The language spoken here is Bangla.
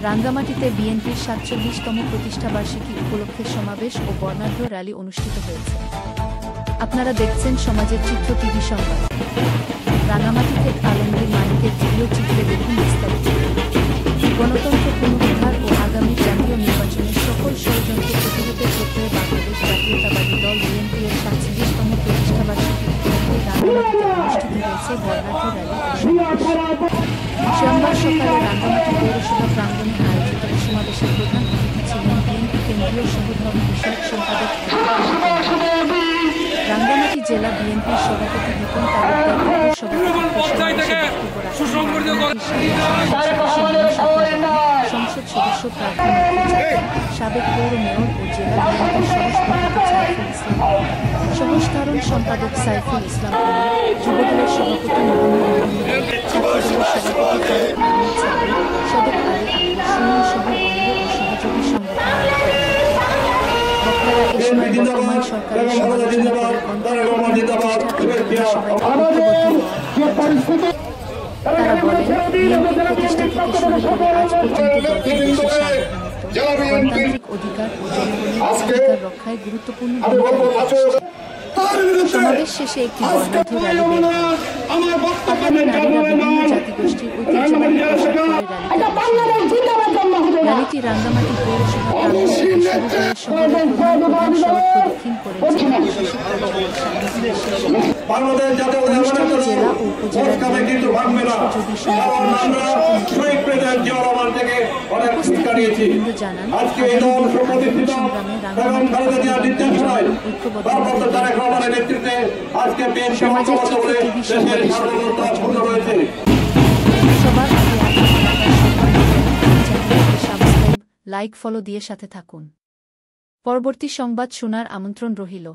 রাঙ্গামাটিতে বিএনপির ৪৭তম প্রতিষ্ঠাবার্ষিকী উপলক্ষে সমাবেশ ও বর্ণাঢ্য র্যালি অনুষ্ঠিত হয়েছে। আপনারা দেখছেন সমাজের চিত্র টিভি সংবাদ। রাঙ্গামাটিতে আলমগীর মানিকের ভিডিও চিত্রে দেখুন বিস্তারিত। গণতন্ত্র পুনরুদ্ধার ও আগামী জাতীয় নির্বাচনের সকল ষড়যন্ত্র প্রতিরোধের প্রত্যয়ে বাংলাদেশ জাতীয়তাবাদী দল বিএনপি এর ৪৭তম প্রতিষ্ঠাবার্ষিকী উপলক্ষে রাঙ্গামাটিতে অনুষ্ঠিত হয়েছে বর্ণাঢ্য র্যালি ও সমাবেশ। সোমবার সকালে রাঙ্গামাটি পৌরসভা প্রাঙ্গণে আয়োজিত এই সমাবেশের প্রধান অতিথি ছিলেন বিএনপি কেন্দ্রীয় সহধর্ম বিষয়ক সম্পাদক রাঙ্গামাটি জেলা বিএনপির সভাপতি বিপন তালুকদার, সংসদ সদস্য প্রার্থী সাবেক পৌর মেয়র ও জেলা বিএনপির সহসভাপতি সহসাধারণ সম্পাদক সাইফুল ইসলাম, যুবদলের সভাপতি ছাত্রদলের সভাপতি সদক আলী আব্দুল সহ অঙ্গ ও সহযোগী সংগঠনের বক্তারা এ সময় বর্তমান সরকারের সমালোচনা করে তারা বলেন, বিএনপি প্রতিষ্ঠা থেকে শুরু করে আজ পর্যন্ত দলটি দেশের সার্বভৌমত্ব, গণতান্ত্রিক অধিকার ও জনগণের অধিকার রক্ষায় গুরুত্বপূর্ণ ভূমিকা রেখে আসছে। সমাবেশ শেষে একটি বর্ণাঢ্য র্যালি বের হয়। আগামী নারীরা বিভিন্ন জাতিগোষ্ঠীর ঐতিহ্যবাহী পোশাক পরে র্যালিটি রাঙ্গামাটি পৌরসভা প্রাঙ্গণ থেকে শুরু হয়ে শহরের প্রধান সড়ক প্রদক্ষিণ করে অনুষ্ঠানে জেলা ও উপজেলার সংগ্রামে সমাজের চিত্র টিভি সবার লাইক ফলো দিয়ে সাথে থাকুন। পরবর্তী সংবাদ শোনার আমন্ত্রণ রহিল।